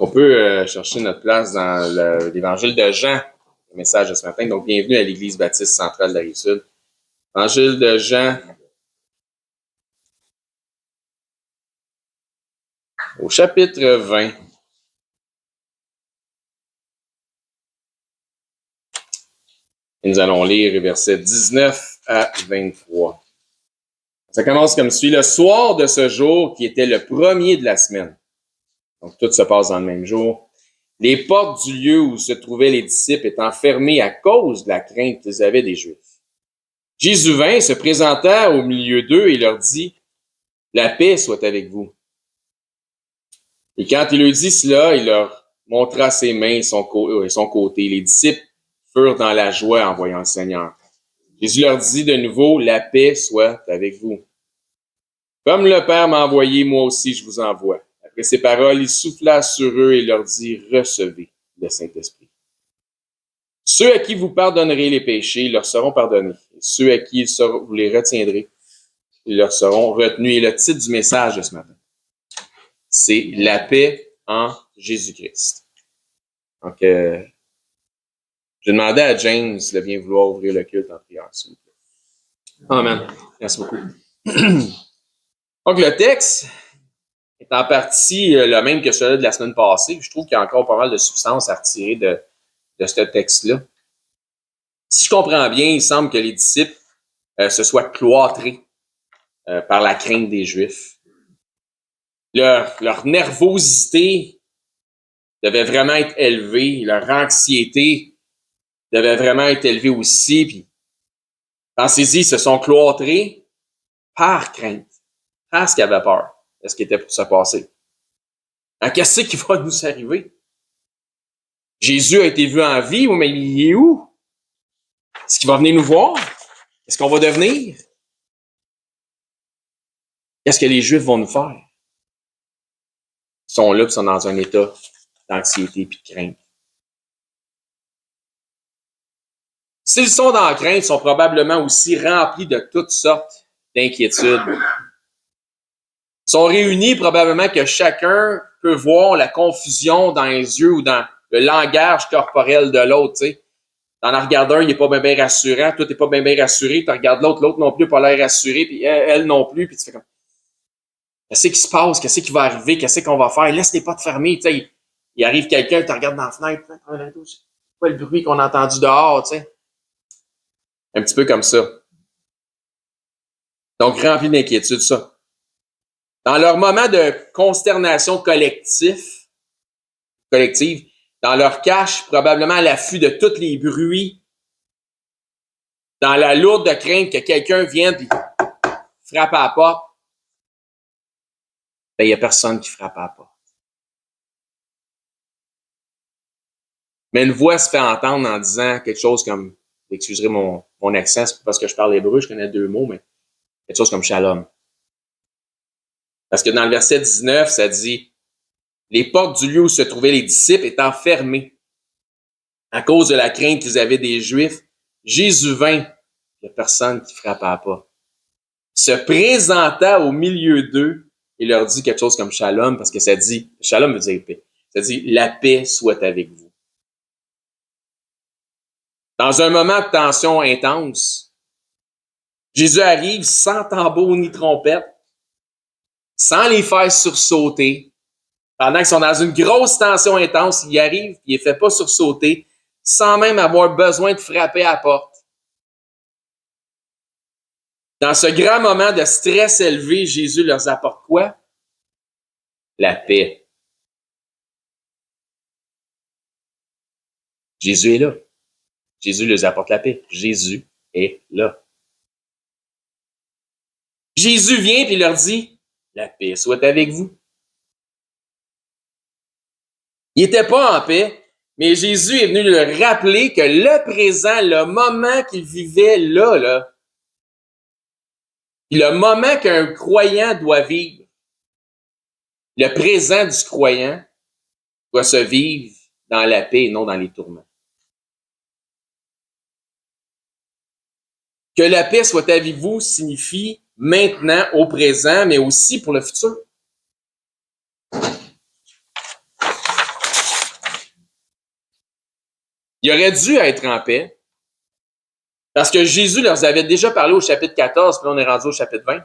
On peut chercher notre place dans l'Évangile de Jean, le message de ce matin. Donc, bienvenue à l'Église baptiste centrale de la Rive-Sud. Évangile de Jean, au chapitre 20. Et nous allons lire les versets 19 à 23. Ça commence comme suit. Le soir de ce jour, qui était le premier de la semaine, donc tout se passe dans le même jour, les portes du lieu où se trouvaient les disciples étant fermées à cause de la crainte qu'ils avaient des Juifs. Jésus vint, se présenta au milieu d'eux et leur dit, « La paix soit avec vous. » Et quand il leur dit cela, il leur montra ses mains et son côté. Les disciples furent dans la joie en voyant le Seigneur. Jésus leur dit de nouveau, « La paix soit avec vous. Comme le Père m'a envoyé, moi aussi je vous envoie. » Après ces paroles, il souffla sur eux et leur dit, « Recevez le Saint-Esprit. Ceux à qui vous pardonnerez les péchés, leur seront pardonnés. Et ceux à qui vous les retiendrez, ils leur seront retenus. » Et le titre du message de ce matin, c'est « La paix en Jésus-Christ ». Donc, je demandais à James de bien vouloir ouvrir le culte en prière, s'il vous plaît. Amen. Merci beaucoup. Donc, le texte est en partie le même que celui de la semaine passée. Je trouve qu'il y a encore pas mal de substance à retirer de ce texte-là. Si je comprends bien, il semble que les disciples se soient cloîtrés par la crainte des Juifs. Leur nervosité devait vraiment être élevée, leur anxiété devait vraiment être élevée aussi. Puis, pensez-y, ils se sont cloîtrés par crainte, parce qu'ils avaient peur de ce qui était pour se passer. Alors, qu'est-ce qui va nous arriver? Jésus a été vu en vie, mais il est où? Est-ce qu'il va venir nous voir? Est-ce qu'on va devenir? Qu'est-ce que les Juifs vont nous faire? Ils sont là, puis ils sont dans un état d'anxiété et de crainte. S'ils sont dans la crainte, ils sont probablement aussi remplis de toutes sortes d'inquiétudes. Ils sont réunis probablement que chacun peut voir la confusion dans les yeux ou dans le langage corporel de l'autre, tu sais. T'en regardes un, il n'est pas bien rassurant, toi, t'es pas bien rassuré, tu regardes l'autre non plus, pas l'air rassuré, puis elle non plus, puis tu fais comme, qu'est-ce qui se passe, qu'est-ce qui va arriver, qu'est-ce qu'on va faire, laisse les portes fermées, tu sais. Il arrive quelqu'un, tu regardes dans la fenêtre, c'est quoi le bruit qu'on a entendu dehors, tu sais. Un petit peu comme ça. Donc, rempli d'inquiétude, ça. Dans leur moment de consternation collective, dans leur cache, probablement à l'affût de tous les bruits, dans la lourde crainte que quelqu'un vienne et frappe à la porte, ben, il n'y a personne qui frappe à la porte. Mais une voix se fait entendre en disant quelque chose comme, vous excuserez mon accent, c'est pas parce que je parle hébreu, je connais 2 mots, mais quelque chose comme shalom. Parce que dans le verset 19, ça dit, les portes du lieu où se trouvaient les disciples étant fermées à cause de la crainte qu'ils avaient des Juifs, Jésus vint, il n'y a personne qui frappe à la porte, se présenta au milieu d'eux et leur dit quelque chose comme shalom, parce que ça dit, shalom veut dire paix, ça dit, la paix soit avec vous. Dans un moment de tension intense, Jésus arrive sans tambour ni trompette, sans les faire sursauter. Pendant qu'ils sont dans une grosse tension intense, il arrive, il les fait pas sursauter, sans même avoir besoin de frapper à la porte. Dans ce grand moment de stress élevé, Jésus leur apporte quoi? La paix. Jésus est là. Jésus leur apporte la paix. Jésus est là. Jésus vient et leur dit, la paix soit avec vous. Il n'était pas en paix, mais Jésus est venu leur rappeler que le présent, le moment qu'il vivait là, le moment qu'un croyant doit vivre, le présent du croyant doit se vivre dans la paix et non dans les tourments. Que la paix soit avec vous signifie maintenant, au présent, mais aussi pour le futur. Ils auraient dû être en paix, parce que Jésus leur avait déjà parlé au chapitre 14, puis là on est rendu au chapitre 20.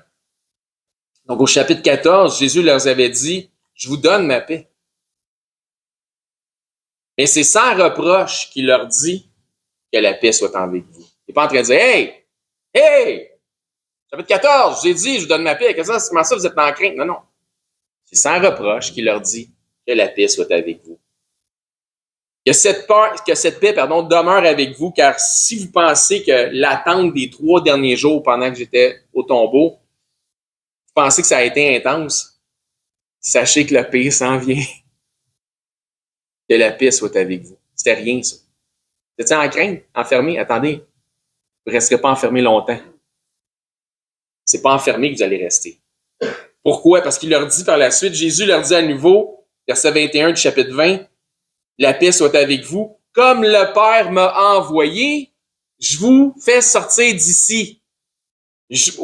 Donc au chapitre 14, Jésus leur avait dit, « Je vous donne ma paix. » Mais c'est sans reproche qu'il leur dit que la paix soit avec vous. Il n'est pas en train de dire, « Hey, chapitre 14, je vous ai dit, je vous donne ma paix. Comment ça, vous êtes en crainte? » Non, non. C'est sans reproche qu'il leur dit que la paix soit avec vous. Que cette paix, demeure avec vous, car si vous pensez que l'attente des 3 derniers jours pendant que j'étais au tombeau, vous pensez que ça a été intense, sachez que la paix s'en vient. Que la paix soit avec vous. C'était rien, ça. Vous étiez en crainte, enfermé? Attendez, vous ne resterez pas enfermé longtemps. C'est pas enfermé que vous allez rester. Pourquoi? Parce qu'il leur dit par la suite, Jésus leur dit à nouveau, verset 21 du chapitre 20, « La paix soit avec vous. Comme le Père m'a envoyé, je vous fais sortir d'ici.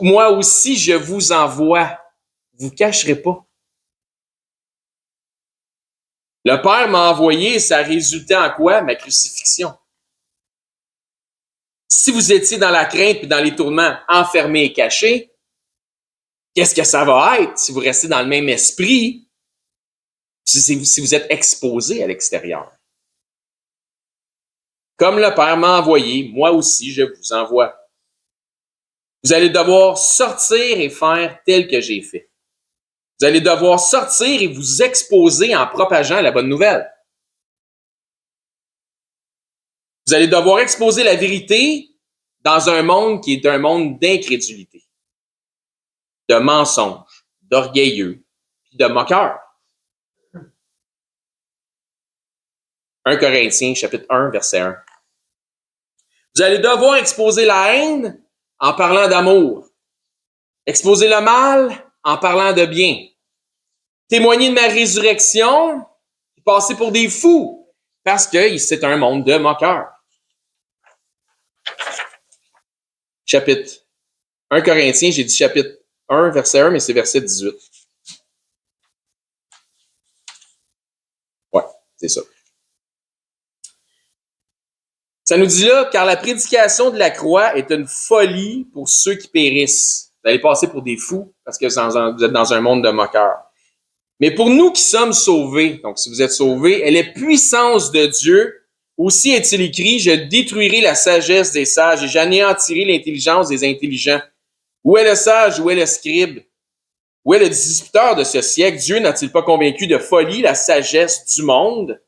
Moi aussi, je vous envoie. Vous ne cacherez pas. » Le Père m'a envoyé, ça a résulté en quoi? Ma crucifixion. Si vous étiez dans la crainte et dans les tourments, enfermés et cachés, qu'est-ce que ça va être si vous restez dans le même esprit, si vous êtes exposé à l'extérieur? Comme le Père m'a envoyé, moi aussi je vous envoie. Vous allez devoir sortir et faire tel que j'ai fait. Vous allez devoir sortir et vous exposer en propageant la bonne nouvelle. Vous allez devoir exposer la vérité dans un monde qui est un monde d'incrédulité, de mensonges, d'orgueilleux, puis de moqueurs. 1 Corinthiens, chapitre 1, verset 1. Vous allez devoir exposer la haine en parlant d'amour. Exposer le mal en parlant de bien. Témoigner de ma résurrection, passer pour des fous, parce que c'est un monde de moqueurs. Chapitre 1 Corinthiens, j'ai dit chapitre 1, verset 1, mais c'est verset 18. Ouais, c'est ça. Ça nous dit là, car la prédication de la croix est une folie pour ceux qui périssent. Vous allez passer pour des fous parce que vous êtes dans un monde de moqueurs. Mais pour nous qui sommes sauvés, donc si vous êtes sauvés, elle est puissance de Dieu. Aussi est-il écrit, je détruirai la sagesse des sages et j'anéantirai l'intelligence des intelligents. Où est le sage? Où est le scribe? Où est le disputeur de ce siècle? Dieu n'a-t-il pas convaincu de folie la sagesse du monde?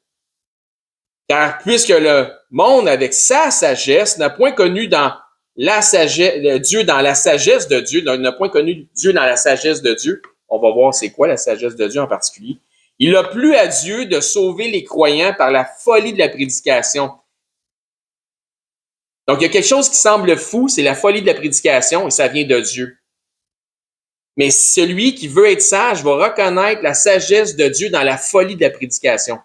Car puisque le monde, avec sa sagesse, n'a point connu dans la sagesse, Dieu dans la sagesse de Dieu, n'a point connu Dieu dans la sagesse de Dieu, on va voir c'est quoi la sagesse de Dieu en particulier. Il a plu à Dieu de sauver les croyants par la folie de la prédication. Donc, il y a quelque chose qui semble fou, c'est la folie de la prédication, et ça vient de Dieu. Mais celui qui veut être sage va reconnaître la sagesse de Dieu dans la folie de la prédication.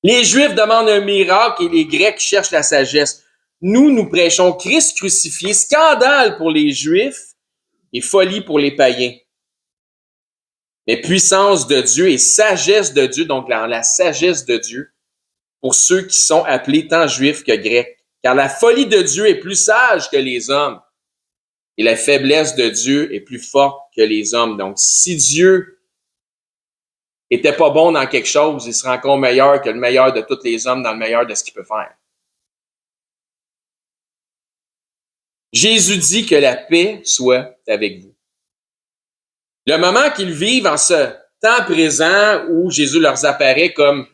Les Juifs demandent un miracle et les Grecs cherchent la sagesse. Nous prêchons Christ crucifié, scandale pour les Juifs et folie pour les païens. Mais puissance de Dieu et sagesse de Dieu, donc la sagesse de Dieu, pour ceux qui sont appelés tant Juifs que Grecs. Car la folie de Dieu est plus sage que les hommes et la faiblesse de Dieu est plus forte que les hommes. Donc, si Dieu était pas bon dans quelque chose, il serait encore meilleur que le meilleur de tous les hommes dans le meilleur de ce qu'il peut faire. Jésus dit que la paix soit avec vous. Le moment qu'ils vivent en ce temps présent où Jésus leur apparaît comme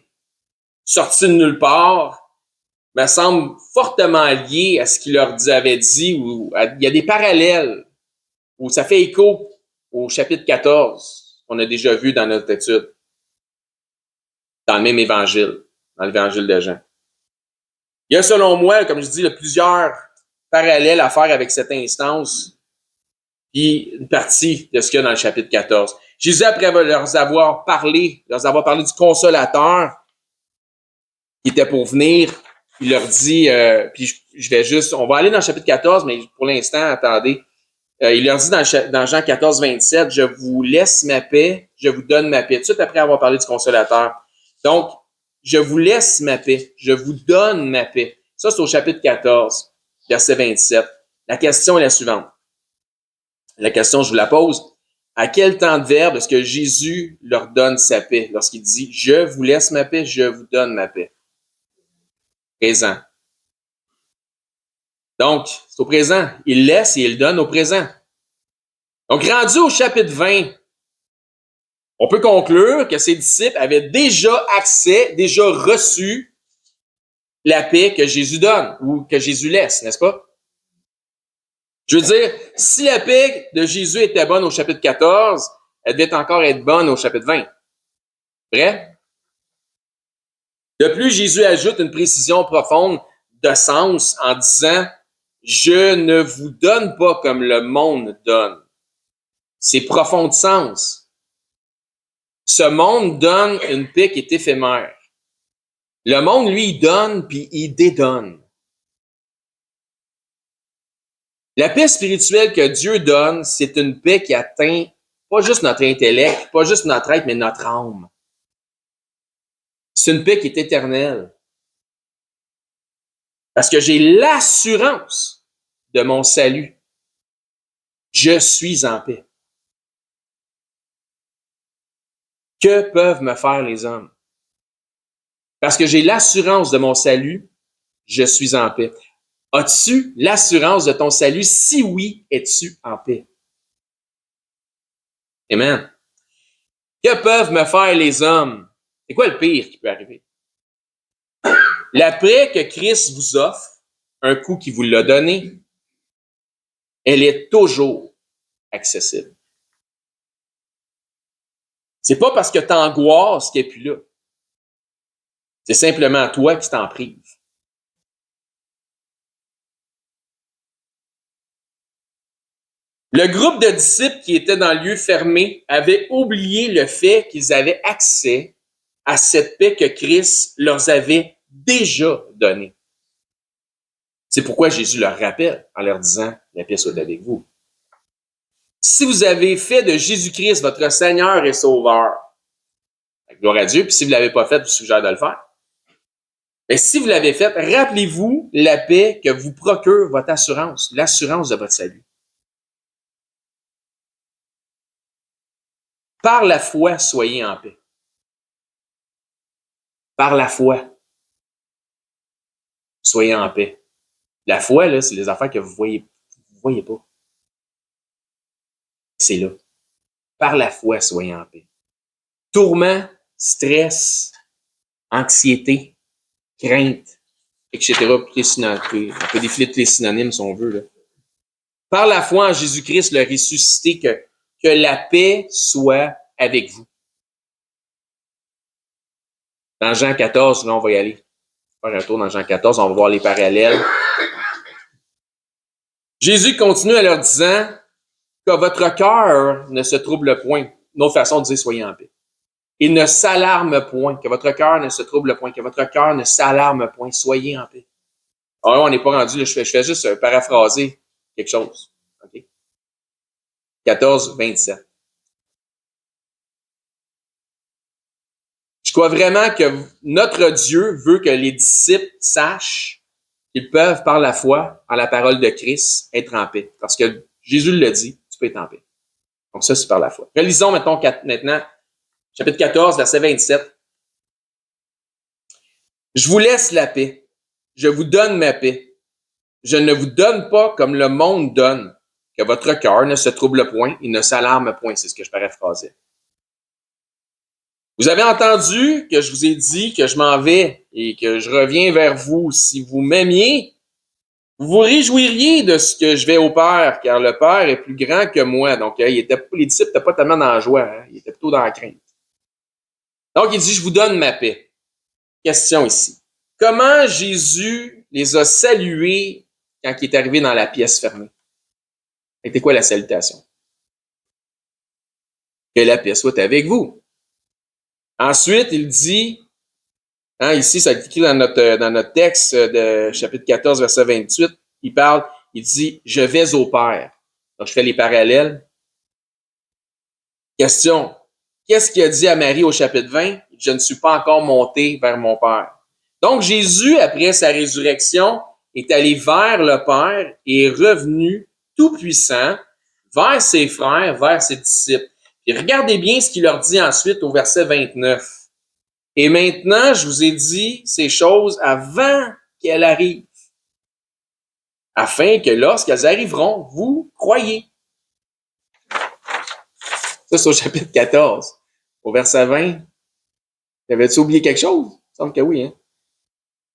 sorti de nulle part, me semble fortement lié à ce qu'il leur avait dit. Il y a des parallèles où ça fait écho au chapitre 14 qu'on a déjà vu dans notre étude, dans le même évangile, dans l'évangile de Jean. Il y a, selon moi, comme je dis, plusieurs parallèles à faire avec cette instance, puis une partie de ce qu'il y a dans le chapitre 14. Jésus, après leur avoir parlé du Consolateur qui était pour venir, il leur dit, on va aller dans le chapitre 14, mais pour l'instant, attendez. Il leur dit dans Jean 14, 27, « Je vous laisse ma paix, je vous donne ma paix », tout de suite après avoir parlé du Consolateur. Donc, je vous laisse ma paix, je vous donne ma paix. Ça, c'est au chapitre 14, verset 27. La question est la suivante. La question, je vous la pose. À quel temps de verbe est-ce que Jésus leur donne sa paix lorsqu'il dit « Je vous laisse ma paix, je vous donne ma paix » ? Présent. Donc, c'est au présent. Il laisse et il donne au présent. Donc, rendu au chapitre 20, on peut conclure que ses disciples avaient déjà accès, déjà reçu la paix que Jésus donne ou que Jésus laisse, n'est-ce pas? Je veux dire, si la paix de Jésus était bonne au chapitre 14, elle devait encore être bonne au chapitre 20. Vrai? De plus, Jésus ajoute une précision profonde de sens en disant « Je ne vous donne pas comme le monde donne ». C'est profond de sens. Ce monde donne une paix qui est éphémère. Le monde, lui, il donne puis il dédonne. La paix spirituelle que Dieu donne, c'est une paix qui atteint pas juste notre intellect, pas juste notre être, mais notre âme. C'est une paix qui est éternelle. Parce que j'ai l'assurance de mon salut. Je suis en paix. Que peuvent me faire les hommes? Parce que j'ai l'assurance de mon salut, je suis en paix. As-tu l'assurance de ton salut? Si oui, es-tu en paix? Amen. Que peuvent me faire les hommes? C'est quoi le pire qui peut arriver? La paix que Christ vous offre, un coup qu'il vous l'a donné, elle est toujours accessible. C'est pas parce que tu angoisses qu'elle n'est plus là. C'est simplement toi qui t'en prives. Le groupe de disciples qui étaient dans le lieu fermé avait oublié le fait qu'ils avaient accès à cette paix que Christ leur avait déjà donnée. C'est pourquoi Jésus leur rappelle en leur disant « La paix soit avec vous ». Si vous avez fait de Jésus-Christ votre Seigneur et Sauveur, gloire à Dieu, puis si vous ne l'avez pas fait, je vous suggère de le faire. Mais si vous l'avez fait, rappelez-vous la paix que vous procure votre assurance, l'assurance de votre salut. Par la foi, soyez en paix. Par la foi, soyez en paix. La foi, là, c'est les affaires que vous voyez pas. C'est là. Par la foi, soyez en paix. Tourment, stress, anxiété, crainte, etc. On peut défiler tous les synonymes si on veut. Là. Par la foi en Jésus-Christ, le ressuscité, que la paix soit avec vous. Dans Jean 14, là, on va y aller. On va faire un tour dans Jean 14, on va voir les parallèles. Jésus continue en leur disant que votre cœur ne se trouble point. Une autre façon de dire soyez en paix. Il ne s'alarme point, que votre cœur ne se trouble point, que votre cœur ne s'alarme point, soyez en paix. Alors, on n'est pas rendu, là, je fais juste paraphraser quelque chose. Okay? 14, 27. Je crois vraiment que notre Dieu veut que les disciples sachent qu'ils peuvent, par la foi, en la parole de Christ, être en paix. Parce que Jésus le dit, tu peux être en paix. Donc ça, c'est par la foi. Relisons maintenant, chapitre 14, verset 27. Je vous laisse la paix. Je vous donne ma paix. Je ne vous donne pas comme le monde donne, que votre cœur ne se trouble point et ne s'alarme point. C'est ce que je paraphrasais. Vous avez entendu que je vous ai dit que je m'en vais et que je reviens vers vous. Si vous m'aimiez, vous vous réjouiriez de ce que je vais au Père, car le Père est plus grand que moi. Donc, les disciples n'étaient pas tellement dans la joie, hein? Ils étaient plutôt dans la crainte. Donc, il dit, je vous donne ma paix. Question ici. Comment Jésus les a salués quand il est arrivé dans la pièce fermée? C'était quoi la salutation? Que la paix soit avec vous. Ensuite, il dit, ici, ça est écrit dans notre texte de chapitre 14, verset 28, il dit, je vais au Père. Donc, je fais les parallèles. Question, qu'est-ce qu'il a dit à Marie au chapitre 20? Il je ne suis pas encore monté vers mon Père. Donc, Jésus, après sa résurrection, est allé vers le Père et est revenu tout puissant vers ses frères, vers ses disciples. Et regardez bien ce qu'il leur dit ensuite au verset 29. Et maintenant, je vous ai dit ces choses avant qu'elles arrivent, afin que lorsqu'elles arriveront, vous croyez. Ça, c'est au chapitre 14. Au verset 20, avais-tu oublié quelque chose? Il me semble que oui, hein?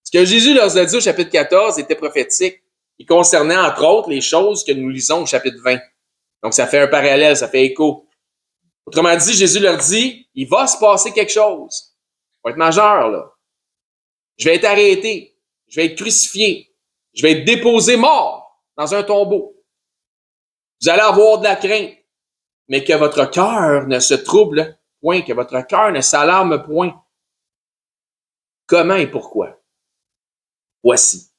Ce que Jésus leur a dit au chapitre 14 était prophétique. Il concernait, entre autres, les choses que nous lisons au chapitre 20. Donc, ça fait un parallèle, ça fait écho. Autrement dit, Jésus leur dit, il va se passer quelque chose. Ça va être majeur, là. Je vais être arrêté. Je vais être crucifié. Je vais être déposé mort dans un tombeau. Vous allez avoir de la crainte, mais que votre cœur ne se trouble point, que votre cœur ne s'alarme point. Comment et pourquoi? Voici.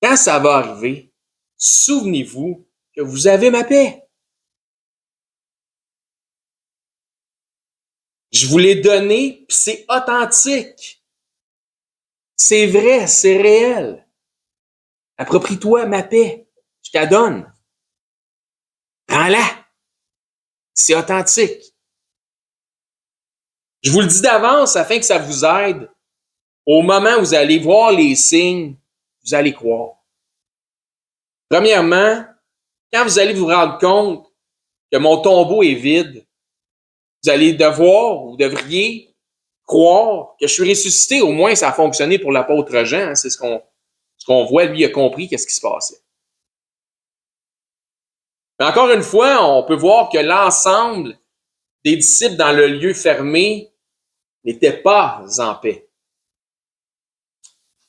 Quand ça va arriver, souvenez-vous que vous avez ma paix. Je vous l'ai donné, puis c'est authentique. C'est vrai, c'est réel. Approprie-toi ma paix. Je te la donne. Prends-la. C'est authentique. Je vous le dis d'avance afin que ça vous aide. Au moment où vous allez voir les signes, vous allez croire. Premièrement, quand vous allez vous rendre compte que mon tombeau est vide, vous allez devoir, vous devriez croire que je suis ressuscité. Au moins, ça a fonctionné pour l'apôtre Jean. Hein, c'est ce qu'on voit. Lui, il a compris qu'est-ce qui se passait. Mais encore une fois, on peut voir que l'ensemble des disciples dans le lieu fermé n'étaient pas en paix.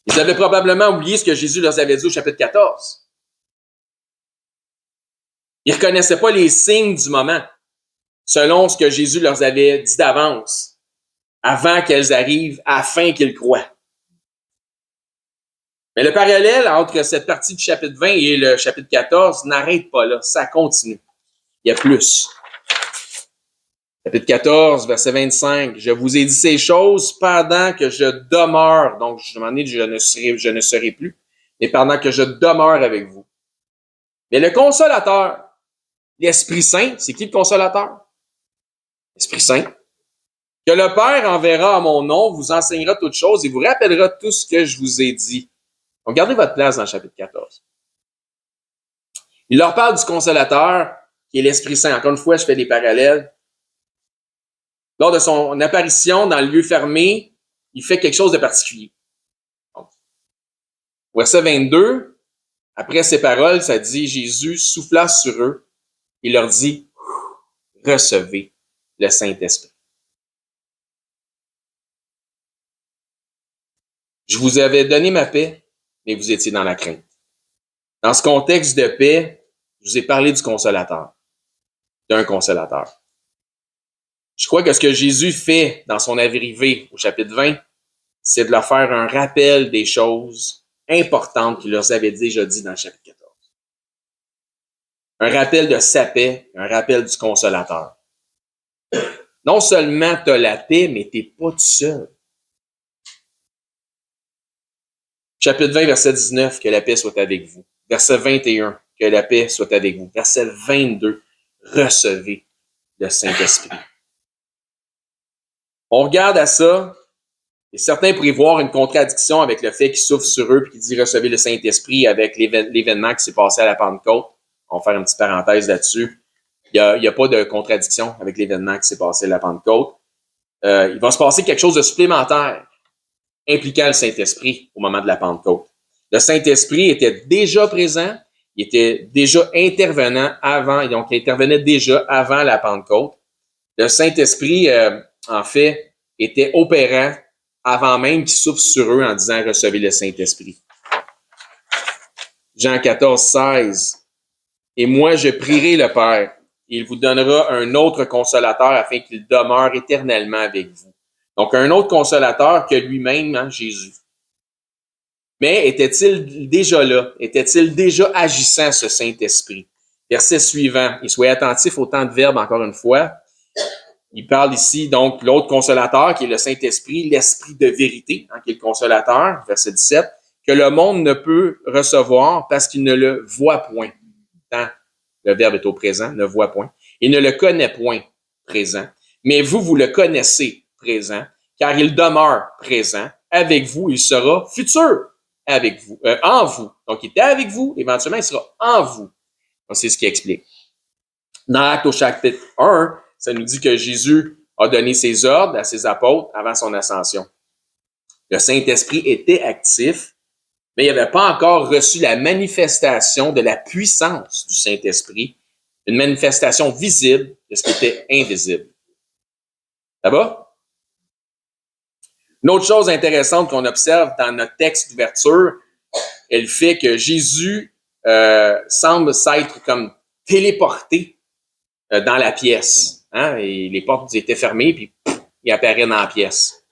Ils avaient probablement oublié ce que Jésus leur avait dit au chapitre 14. Ils ne reconnaissaient pas les signes du moment, selon ce que Jésus leur avait dit d'avance, avant qu'elles arrivent, afin qu'ils croient. Mais le parallèle entre cette partie du chapitre 20 et le chapitre 14 n'arrête pas là, ça continue. Il y a plus. Chapitre 14, verset 25. Je vous ai dit ces choses pendant que je demeure. Donc, je demandais, je ne serai plus, mais pendant que je demeure avec vous. Mais le consolateur, l'Esprit Saint, c'est qui le consolateur? L'Esprit Saint. Que le Père enverra à mon nom, vous enseignera toutes choses et vous rappellera tout ce que je vous ai dit. Donc, gardez votre place dans le chapitre 14. Il leur parle du consolateur, qui est l'Esprit Saint. Encore une fois, je fais des parallèles. Lors de son apparition dans le lieu fermé, il fait quelque chose de particulier. Donc, verset 22, après ces paroles, ça dit, Jésus souffla sur eux et leur dit, recevez le Saint-Esprit. Je vous avais donné ma paix, mais vous étiez dans la crainte. Dans ce contexte de paix, je vous ai parlé du consolateur, d'un consolateur. Je crois que ce que Jésus fait dans son arrivée au chapitre 20, c'est de leur faire un rappel des choses importantes qu'il leur avait déjà dit dans le chapitre 14. Un rappel de sa paix, un rappel du consolateur. Non seulement tu as la paix, mais tu n'es pas tout seul. Chapitre 20, verset 19, que la paix soit avec vous. Verset 21, que la paix soit avec vous. Verset 22, recevez le Saint-Esprit. On regarde à ça, et certains pourraient voir une contradiction avec le fait qu'il souffle sur eux et qu'il dit recevez le Saint-Esprit avec l'événement qui s'est passé à la Pentecôte. On va faire une petite parenthèse là-dessus. Il y a pas de contradiction avec l'événement qui s'est passé à la Pentecôte. Il va se passer quelque chose de supplémentaire impliquant le Saint-Esprit au moment de la Pentecôte. Le Saint-Esprit était déjà présent, il était déjà intervenant avant, donc il intervenait déjà avant la Pentecôte. Le Saint-Esprit, en fait, était opérant avant même qu'il souffle sur eux en disant « Recevez le Saint-Esprit ». Jean 14, 16. « Et moi, je prierai le Père, et il vous donnera un autre consolateur afin qu'il demeure éternellement avec vous. » Donc, un autre consolateur que lui-même, hein, Jésus. Mais était-il déjà là? Était-il déjà agissant, ce Saint-Esprit? Verset suivant. Et soyez attentifs au temps de verbe, encore une fois. il parle ici, donc, l'autre consolateur, qui est le Saint-Esprit, l'Esprit de vérité, qui est le consolateur, verset 17, que le monde ne peut recevoir parce qu'il ne le voit point. Tant le verbe est au présent, ne voit point. Il ne le connaît point, présent. Mais vous, vous le connaissez, présent, car il demeure présent. Avec vous, il sera futur avec vous, en vous. Donc, il était avec vous, éventuellement, il sera en vous. Donc, c'est ce qui explique. Dans Actes au chapitre 1, ça nous dit que Jésus a donné ses ordres à ses apôtres avant son ascension. Le Saint-Esprit était actif, mais il n'avait pas encore reçu la manifestation de la puissance du Saint-Esprit, une manifestation visible de ce qui était invisible. Ça va? Une autre chose intéressante qu'on observe dans notre texte d'ouverture est le fait que Jésus semble s'être comme téléporté dans la pièce. Et les portes étaient fermées, puis il apparaît dans la pièce.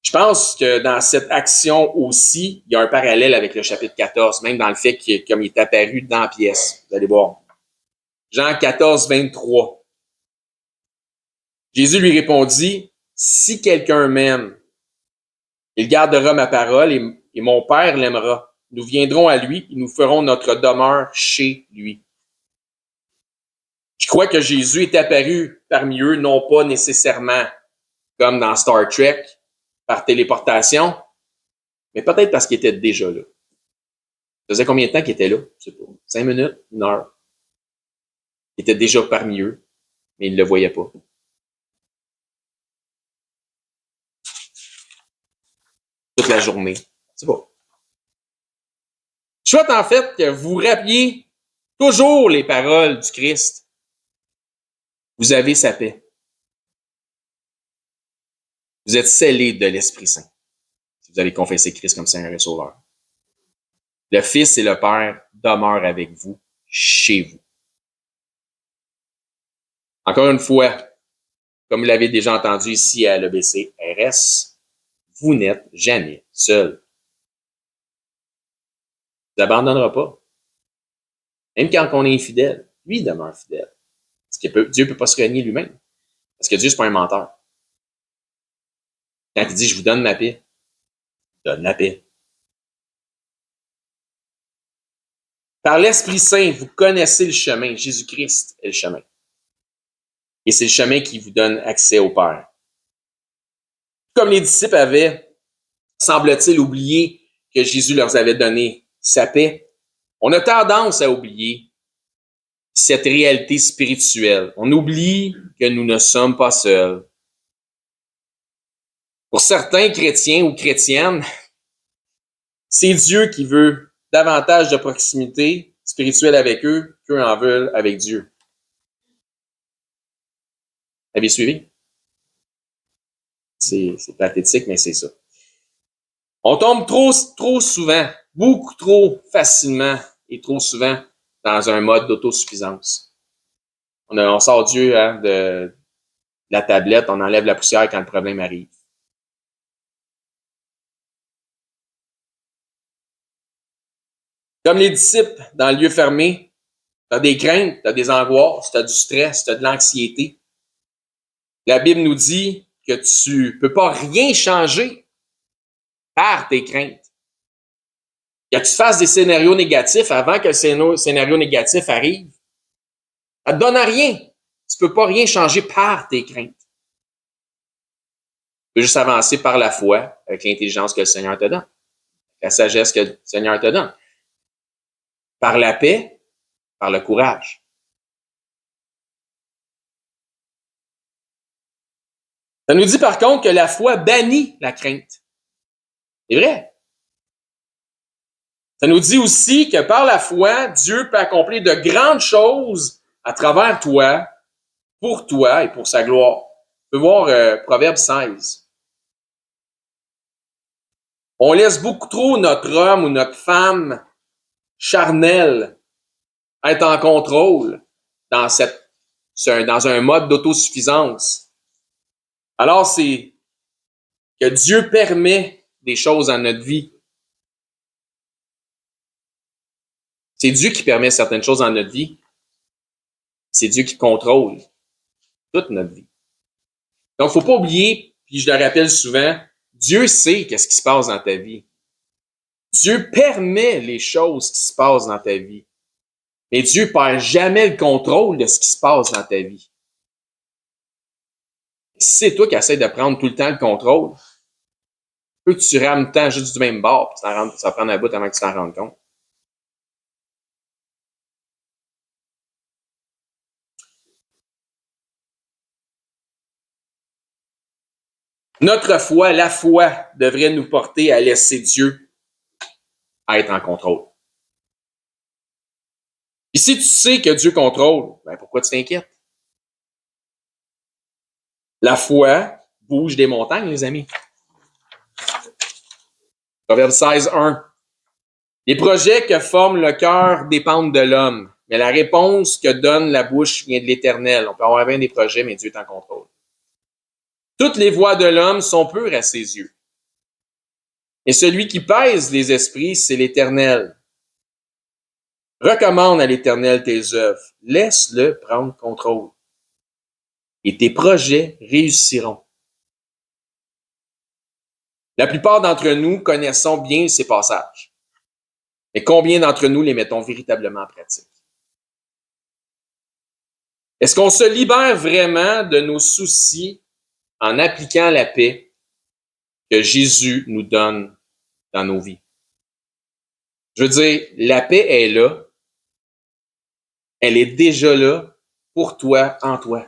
Je pense que dans cette action aussi, il y a un parallèle avec le chapitre 14, même dans le fait qu'il comme il est apparu dans la pièce. Vous allez voir. Jean 14, 23. Jésus lui répondit, « Si quelqu'un m'aime, il gardera ma parole et mon Père l'aimera. Nous viendrons à lui et nous ferons notre demeure chez lui. » Je crois que Jésus est apparu parmi eux, non pas nécessairement comme dans Star Trek, par téléportation, mais peut-être parce qu'il était déjà là. Ça faisait combien de temps qu'il était là? Je sais pas. 5 minutes? 1 heure? Il était déjà parmi eux, mais ils ne le voyaient pas. Toute la journée. C'est pas. Je souhaite en fait que vous rappeliez toujours les paroles du Christ. Vous avez sa paix. Vous êtes scellés de l'Esprit Saint. Si vous allez confesser Christ comme Seigneur et Sauveur. Le Fils et le Père demeurent avec vous, chez vous. Encore une fois, comme vous l'avez déjà entendu ici à l'EBC RS, vous n'êtes jamais seul. Il ne vous abandonnera pas. Même quand on est infidèle, lui demeure fidèle. Parce que Dieu ne peut pas se renier lui-même. Parce que Dieu, ce n'est pas un menteur. Quand il dit « je vous donne ma paix », il donne la paix. Par l'Esprit Saint, vous connaissez le chemin. Jésus-Christ est le chemin. Et c'est le chemin qui vous donne accès au Père. Comme les disciples avaient, semble-t-il, oublié que Jésus leur avait donné sa paix, on a tendance à oublier cette réalité spirituelle. On oublie que nous ne sommes pas seuls. Pour certains chrétiens ou chrétiennes, c'est Dieu qui veut davantage de proximité spirituelle avec eux qu'eux en veulent avec Dieu. Avez-vous suivi? C'est pathétique, mais c'est ça. On tombe trop souvent, beaucoup trop facilement et trop souvent dans un mode d'autosuffisance. On sort Dieu de la tablette, on enlève la poussière quand le problème arrive. Comme les disciples dans le lieu fermé, tu as des craintes, tu as des angoisses, tu as du stress, tu as de l'anxiété. La Bible nous dit que tu peux pas rien changer par tes craintes. Que tu fasses des scénarios négatifs avant que le scénario négatif arrive, ça ne te donne à rien. Tu peux pas rien changer par tes craintes. Tu peux juste avancer par la foi avec l'intelligence que le Seigneur te donne, la sagesse que le Seigneur te donne. Par la paix, par le courage. Ça nous dit par contre que la foi bannit la crainte. C'est vrai. Ça nous dit aussi que par la foi, Dieu peut accomplir de grandes choses à travers toi, pour toi et pour sa gloire. On peut voir Proverbe 16. On laisse beaucoup trop notre homme ou notre femme charnelle être en contrôle dans un mode d'autosuffisance. Alors, c'est que Dieu permet des choses dans notre vie. C'est Dieu qui permet certaines choses dans notre vie. C'est Dieu qui contrôle. toute notre vie. Donc, faut pas oublier, puis je le rappelle souvent, Dieu sait qu'est-ce qui se passe dans ta vie. Dieu permet les choses qui se passent dans ta vie. Mais Dieu perd jamais le contrôle de ce qui se passe dans ta vie. Si c'est toi qui essaies de prendre tout le temps le contrôle, peut que tu rames le temps juste du même bord, puis ça va prendre un bout avant que tu t'en rendes compte. Notre foi, la foi, devrait nous porter à laisser Dieu être en contrôle. Et si tu sais que Dieu contrôle, ben pourquoi tu t'inquiètes? La foi bouge des montagnes, les amis. Proverbe 16, 1. Les projets que forme le cœur dépendent de l'homme, mais la réponse que donne la bouche vient de l'Éternel. On peut avoir bien des projets, mais Dieu est en contrôle. Toutes les voies de l'homme sont pures à ses yeux. Et celui qui pèse les esprits, c'est l'Éternel. Recommande à l'Éternel tes œuvres. Laisse-le prendre contrôle. Et tes projets réussiront. La plupart d'entre nous connaissons bien ces passages. Mais combien d'entre nous les mettons véritablement en pratique? Est-ce qu'on se libère vraiment de nos soucis en appliquant la paix que Jésus nous donne dans nos vies? Je veux dire, la paix est là. Elle est déjà là pour toi, en toi.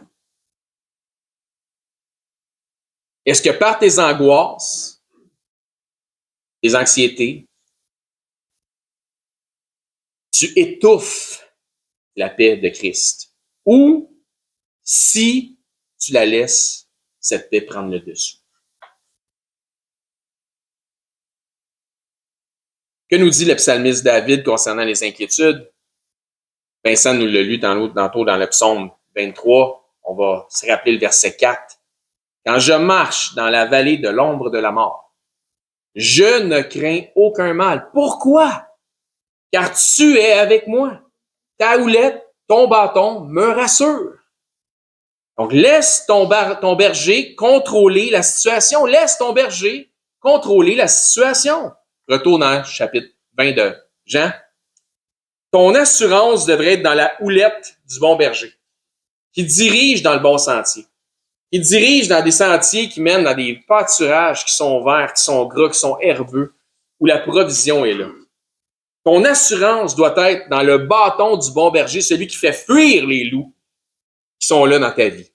Est-ce que par tes angoisses, tes anxiétés, tu étouffes la paix de Christ? Ou si tu la laisses, cette paix prendre le dessus? Que nous dit le psalmiste David concernant les inquiétudes? Vincent nous l'a lu tantôt dans le psaume 23. On va se rappeler le verset 4. Quand je marche dans la vallée de l'ombre de la mort, je ne crains aucun mal. Pourquoi? Car tu es avec moi. Ta houlette, ton bâton me rassurent. Donc, laisse ton berger contrôler la situation. Laisse ton berger contrôler la situation. Retourne à chapitre 20 de Jean. Ton assurance devrait être dans la houlette du bon berger, qui dirige dans le bon sentier, qui dirige dans des sentiers qui mènent dans des pâturages qui sont verts, qui sont gras, qui sont herbeux, où la provision est là. Ton assurance doit être dans le bâton du bon berger, celui qui fait fuir les loups qui sont là dans ta vie.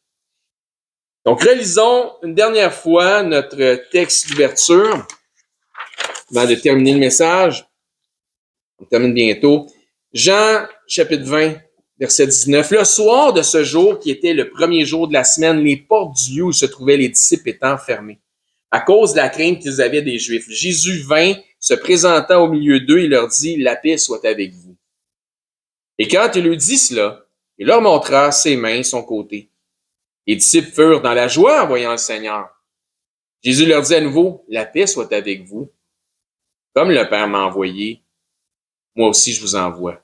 Donc, relisons une dernière fois notre texte d'ouverture avant de terminer le message. On termine bientôt. Jean, chapitre 20, verset 19. Le soir de ce jour, qui était le premier jour de la semaine, les portes du lieu où se trouvaient les disciples étant fermées, à cause de la crainte qu'ils avaient des Juifs. Jésus vint, se présenta au milieu d'eux et leur dit, « La paix soit avec vous. » Et quand il leur dit cela, il leur montra ses mains, son côté. Les disciples furent dans la joie en voyant le Seigneur. Jésus leur dit à nouveau, « La paix soit avec vous. Comme le Père m'a envoyé, moi aussi je vous envoie. »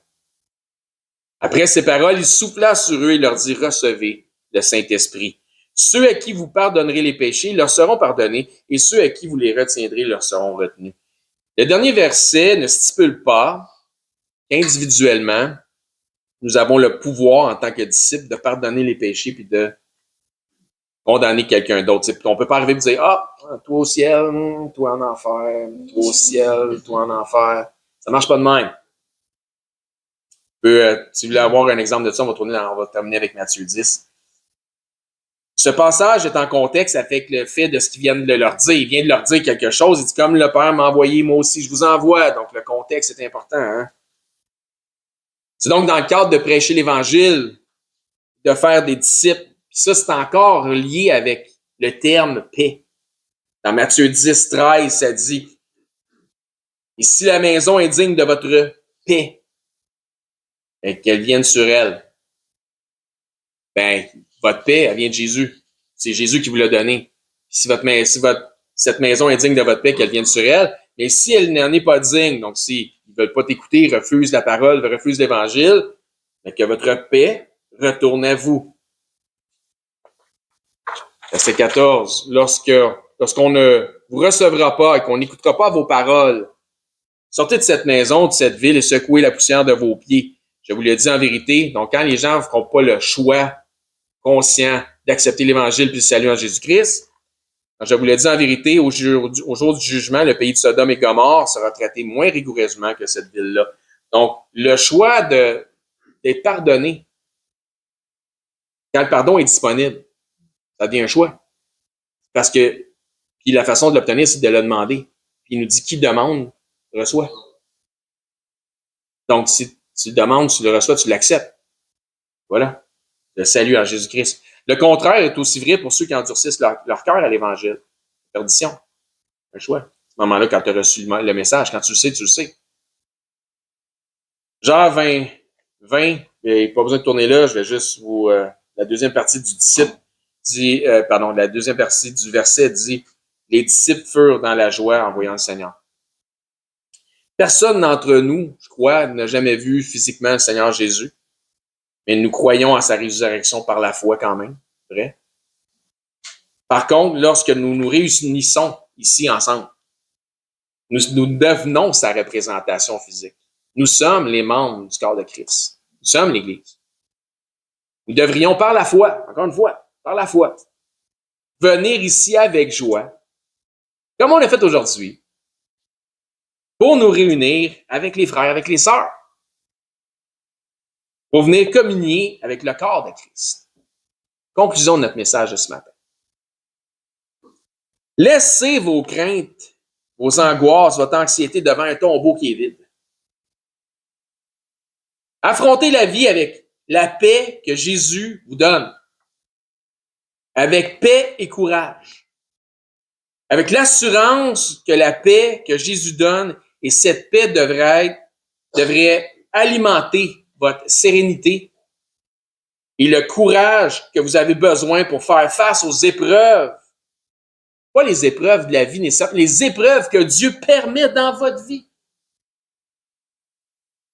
Après ces paroles, il souffla sur eux et leur dit, « Recevez le Saint-Esprit. Ceux à qui vous pardonnerez les péchés leur seront pardonnés, et ceux à qui vous les retiendrez leur seront retenus. » Le dernier verset ne stipule pas qu'individuellement, nous avons le pouvoir en tant que disciples de pardonner les péchés puis de condamner quelqu'un d'autre. On ne peut pas arriver et dire, « Ah, toi au ciel, toi en enfer, toi au ciel, toi en enfer. » Ça marche pas de même. Si vous voulez avoir un exemple de ça, on va terminer avec Matthieu 10. Ce passage est en contexte avec le fait de ce qu'il vient de leur dire. Il vient de leur dire quelque chose. Il dit, comme le Père m'a envoyé, moi aussi je vous envoie. Donc le contexte est important. Hein? C'est donc dans le cadre de prêcher l'Évangile, de faire des disciples. Puis ça, c'est encore lié avec le terme paix. Dans Matthieu 10, 13, ça dit, « Et si la maison est digne de votre paix, et qu'elle vienne sur elle, ben, votre paix, elle vient de Jésus. C'est Jésus qui vous l'a donné. Si cette maison est digne de votre paix, qu'elle vienne sur elle. Mais si elle n'en est pas digne, donc s'ils ne veulent pas t'écouter, refusent la parole, refusent l'Évangile, ben que votre paix retourne à vous. Verset 14. Lorsqu'on ne vous recevra pas et qu'on n'écoutera pas vos paroles, sortez de cette maison, de cette ville et secouez la poussière de vos pieds. Je vous le dis en vérité. Donc, quand les gens ne feront pas le choix conscient d'accepter l'Évangile puis le salut en Jésus-Christ, je vous le dis en vérité, au jour du jugement, le pays de Sodome et Gomorrhe sera traité moins rigoureusement que cette ville-là. Donc, le choix d'être pardonné, quand le pardon est disponible, ça devient un choix. Parce que, puis la façon de l'obtenir, c'est de le demander. Puis il nous dit, qui demande, reçoit. Donc, si tu le demandes, tu le reçois, tu l'acceptes. Voilà. Le salut en Jésus-Christ. Le contraire est aussi vrai pour ceux qui endurcissent leur cœur à l'Évangile. Perdition. Un choix. À ce moment-là, quand tu as reçu le message, quand tu le sais, tu le sais. Jean 20, et pas besoin de tourner là, je vais juste vous... la deuxième partie du disciple dit... la deuxième partie du verset dit « Les disciples furent dans la joie en voyant le Seigneur. » Personne d'entre nous, je crois, n'a jamais vu physiquement le Seigneur Jésus, mais nous croyons à sa résurrection par la foi quand même, vrai? Par contre, lorsque nous nous réunissons ici ensemble, nous devenons sa représentation physique. Nous sommes les membres du corps de Christ. Nous sommes l'Église. Nous devrions, par la foi, encore une fois, par la foi, venir ici avec joie, comme on l'a fait aujourd'hui, pour nous réunir avec les frères, avec les sœurs, pour venir communier avec le corps de Christ. Conclusion de notre message de ce matin. Laissez vos craintes, vos angoisses, votre anxiété devant un tombeau qui est vide. Affrontez la vie avec la paix que Jésus vous donne, avec paix et courage, avec l'assurance que la paix que Jésus donne et cette paix devrait alimenter votre sérénité et le courage que vous avez besoin pour faire face aux épreuves. Pas les épreuves de la vie nécessairement, les épreuves que Dieu permet dans votre vie.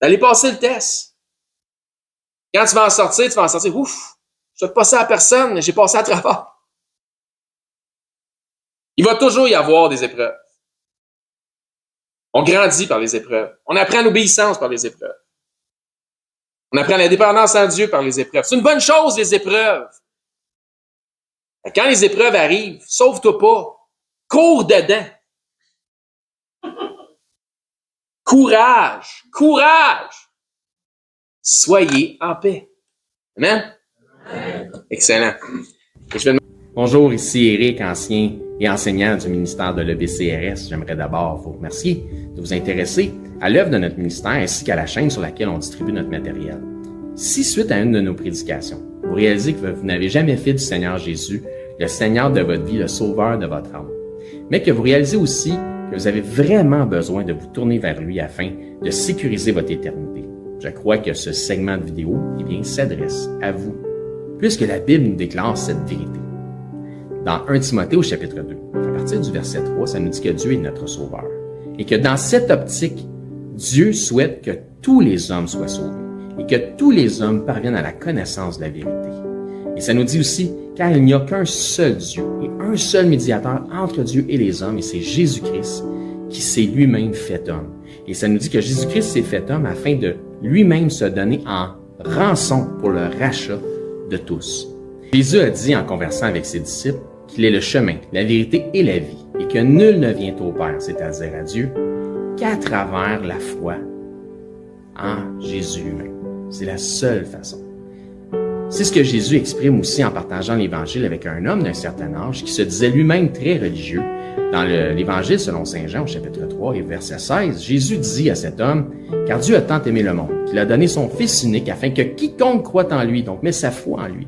D'aller passer le test. Quand tu vas en sortir, ouf, je ne vais pas passer à personne, j'ai passé à travers. Il va toujours y avoir des épreuves. On grandit par les épreuves. On apprend l'obéissance par les épreuves. On apprend la dépendance en Dieu par les épreuves. C'est une bonne chose, les épreuves. Quand les épreuves arrivent, sauve-toi pas. Cours dedans. Courage. Courage. Soyez en paix. Amen? Amen. Excellent. Bonjour, ici Éric, ancien et enseignant du ministère de l'EBCRS. J'aimerais d'abord vous remercier de vous intéresser à l'œuvre de notre ministère ainsi qu'à la chaîne sur laquelle on distribue notre matériel. Si, suite à une de nos prédications, vous réalisez que vous n'avez jamais fait du Seigneur Jésus le Seigneur de votre vie, le Sauveur de votre âme, mais que vous réalisez aussi que vous avez vraiment besoin de vous tourner vers lui afin de sécuriser votre éternité, je crois que ce segment de vidéo s'adresse à vous, puisque la Bible nous déclare cette vérité. Dans 1 Timothée au chapitre 2, à partir du verset 3, ça nous dit que Dieu est notre Sauveur et que dans cette optique, Dieu souhaite que tous les hommes soient sauvés et que tous les hommes parviennent à la connaissance de la vérité. Et ça nous dit aussi, car il n'y a qu'un seul Dieu et un seul médiateur entre Dieu et les hommes, et c'est Jésus-Christ qui s'est lui-même fait homme. Et ça nous dit que Jésus-Christ s'est fait homme afin de lui-même se donner en rançon pour le rachat de tous. Jésus a dit en conversant avec ses disciples qu'il est le chemin, la vérité et la vie, et que nul ne vient au Père, c'est-à-dire à Dieu, qu'à travers la foi en Jésus lui-même. C'est la seule façon. C'est ce que Jésus exprime aussi en partageant l'Évangile avec un homme d'un certain âge qui se disait lui-même très religieux. Dans l'Évangile selon saint Jean, au chapitre 3 et verset 16, Jésus dit à cet homme, « Car Dieu a tant aimé le monde, qu'il a donné son Fils unique, afin que quiconque croit en lui, donc met sa foi en lui,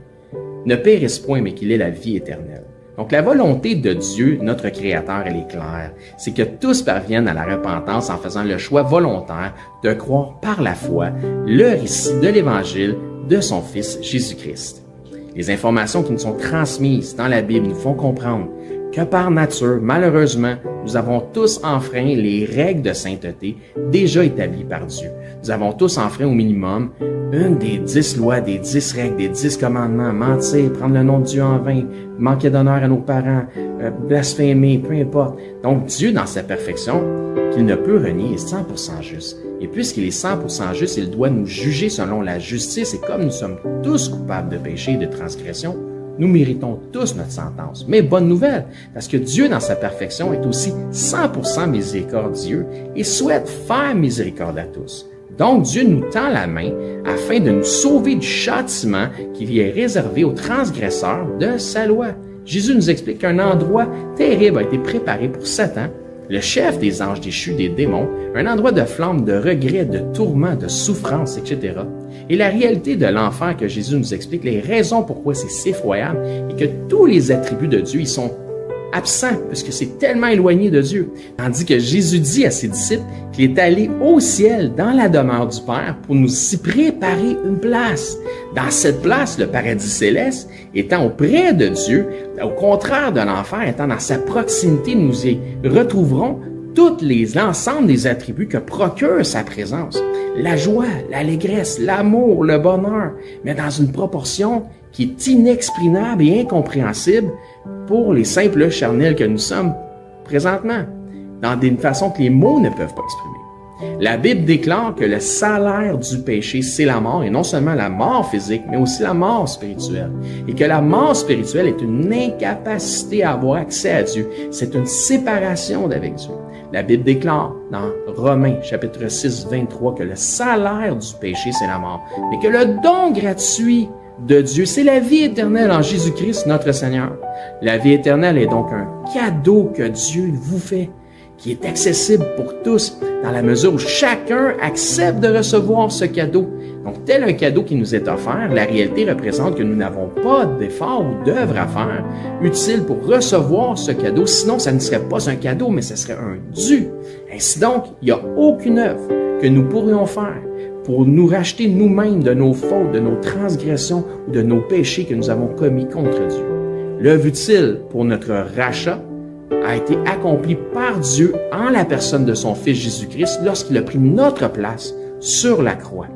ne périsse point, mais qu'il ait la vie éternelle. » Donc la volonté de Dieu, notre Créateur, elle est claire. C'est que tous parviennent à la repentance en faisant le choix volontaire de croire par la foi le récit de l'Évangile de son Fils Jésus-Christ. Les informations qui nous sont transmises dans la Bible nous font comprendre que par nature, malheureusement, nous avons tous enfreint les règles de sainteté déjà établies par Dieu. Nous avons tous enfreint au minimum une des 10 lois, des 10 règles, des 10 commandements, mentir, prendre le nom de Dieu en vain, manquer d'honneur à nos parents, blasphémer, peu importe. Donc Dieu, dans sa perfection, qu'il ne peut renier, est 100% juste. Et puisqu'il est 100% juste, il doit nous juger selon la justice. Et comme nous sommes tous coupables de péché et de transgression, nous méritons tous notre sentence. Mais bonne nouvelle, parce que Dieu, dans sa perfection, est aussi 100% miséricordieux et souhaite faire miséricorde à tous. Donc, Dieu nous tend la main afin de nous sauver du châtiment qui lui est réservé aux transgresseurs de sa loi. Jésus nous explique qu'un endroit terrible a été préparé pour Satan, le chef des anges déchus, des démons, un endroit de flamme, de regret, de tourment, de souffrance, etc. Et la réalité de l'enfer que Jésus nous explique, les raisons pourquoi c'est si effroyable, et que tous les attributs de Dieu, ils sont absents, parce que c'est tellement éloigné de Dieu. Tandis que Jésus dit à ses disciples qu'il est allé au ciel, dans la demeure du Père, pour nous y préparer une place. Dans cette place, le paradis céleste, étant auprès de Dieu, au contraire de l'enfer, étant dans sa proximité, nous y retrouverons l'ensemble des attributs que procure sa présence. La joie, l'allégresse, l'amour, le bonheur, mais dans une proportion qui est inexprimable et incompréhensible pour les simples charnels que nous sommes présentement, dans une façon que les mots ne peuvent pas exprimer. La Bible déclare que le salaire du péché, c'est la mort, et non seulement la mort physique, mais aussi la mort spirituelle. Et que la mort spirituelle est une incapacité à avoir accès à Dieu. C'est une séparation d'avec Dieu. La Bible déclare dans Romains, chapitre 6, 23, que le salaire du péché, c'est la mort, mais que le don gratuit de Dieu, c'est la vie éternelle en Jésus-Christ, notre Seigneur. La vie éternelle est donc un cadeau que Dieu vous fait, qui est accessible pour tous, dans la mesure où chacun accepte de recevoir ce cadeau. Donc, tel un cadeau qui nous est offert, la réalité représente que nous n'avons pas d'effort ou d'œuvre à faire utile pour recevoir ce cadeau. Sinon, ça ne serait pas un cadeau, mais ce serait un dû. Ainsi donc, il n'y a aucune œuvre que nous pourrions faire pour nous racheter nous-mêmes de nos fautes, de nos transgressions ou de nos péchés que nous avons commis contre Dieu. L'œuvre utile pour notre rachat a été accomplie par Dieu en la personne de son Fils Jésus-Christ lorsqu'il a pris notre place sur la croix.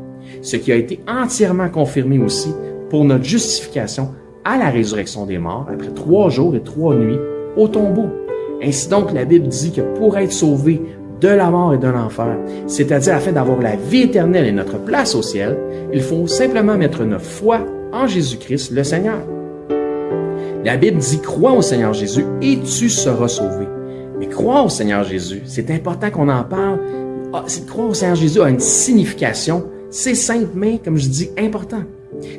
Ce qui a été entièrement confirmé aussi pour notre justification à la résurrection des morts après 3 jours et 3 nuits au tombeau. Ainsi donc, la Bible dit que pour être sauvé de la mort et de l'enfer, c'est-à-dire afin d'avoir la vie éternelle et notre place au ciel, il faut simplement mettre notre foi en Jésus-Christ, le Seigneur. La Bible dit « Crois au Seigneur Jésus et tu seras sauvé ». Mais croire au Seigneur Jésus, c'est important qu'on en parle. Croire au Seigneur Jésus a une signification. C'est simple, mais, comme je dis, important.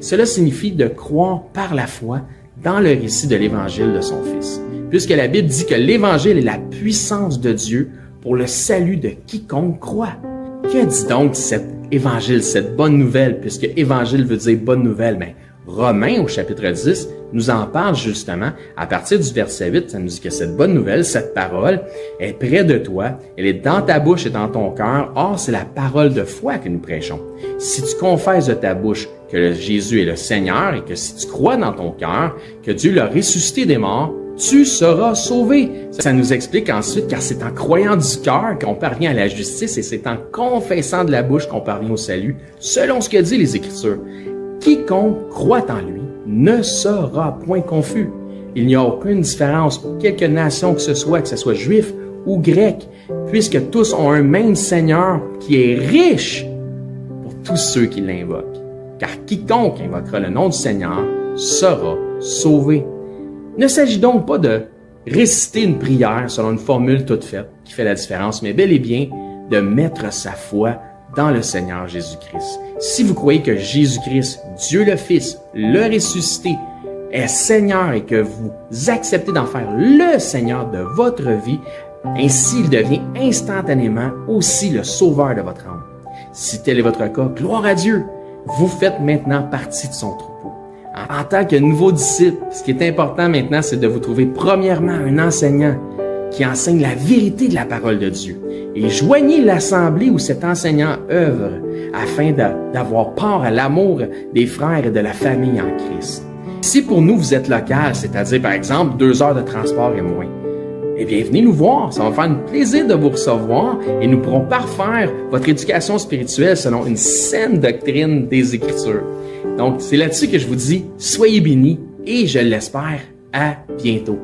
Cela signifie de croire par la foi dans le récit de l'Évangile de son Fils. Puisque la Bible dit que l'Évangile est la puissance de Dieu pour le salut de quiconque croit. Que dit donc cet Évangile, cette bonne nouvelle, puisque Évangile veut dire bonne nouvelle, mais Romains, au chapitre 10, nous en parle justement. À partir du verset 8, ça nous dit que cette bonne nouvelle, cette parole, est près de toi, elle est dans ta bouche et dans ton cœur. Or, c'est la parole de foi que nous prêchons. Si tu confesses de ta bouche que Jésus est le Seigneur et que si tu crois dans ton cœur que Dieu l'a ressuscité des morts, tu seras sauvé. Ça nous explique ensuite, car c'est en croyant du cœur qu'on parvient à la justice et c'est en confessant de la bouche qu'on parvient au salut, selon ce que dit les Écritures. Quiconque croit en lui ne sera point confus. Il n'y a aucune différence pour quelque nation que ce soit juif ou grec, puisque tous ont un même Seigneur qui est riche pour tous ceux qui l'invoquent. Car quiconque invoquera le nom du Seigneur sera sauvé. Il ne s'agit donc pas de réciter une prière selon une formule toute faite qui fait la différence, mais bel et bien de mettre sa foi dans le Seigneur Jésus-Christ. Si vous croyez que Jésus-Christ, Dieu le Fils, le ressuscité, est Seigneur et que vous acceptez d'en faire le Seigneur de votre vie, ainsi il devient instantanément aussi le sauveur de votre âme. Si tel est votre cas, gloire à Dieu, vous faites maintenant partie de son troupeau. En tant que nouveau disciple, ce qui est important maintenant, c'est de vous trouver premièrement un enseignant qui enseigne la vérité de la parole de Dieu. Et joignez l'assemblée où cet enseignant œuvre afin d'avoir part à l'amour des frères et de la famille en Christ. Si pour nous, vous êtes local, c'est-à-dire par exemple 2 heures de transport et moins, eh bien, venez nous voir. Ça va me faire un plaisir de vous recevoir et nous pourrons parfaire votre éducation spirituelle selon une saine doctrine des Écritures. Donc, c'est là-dessus que je vous dis, soyez bénis et je l'espère, à bientôt.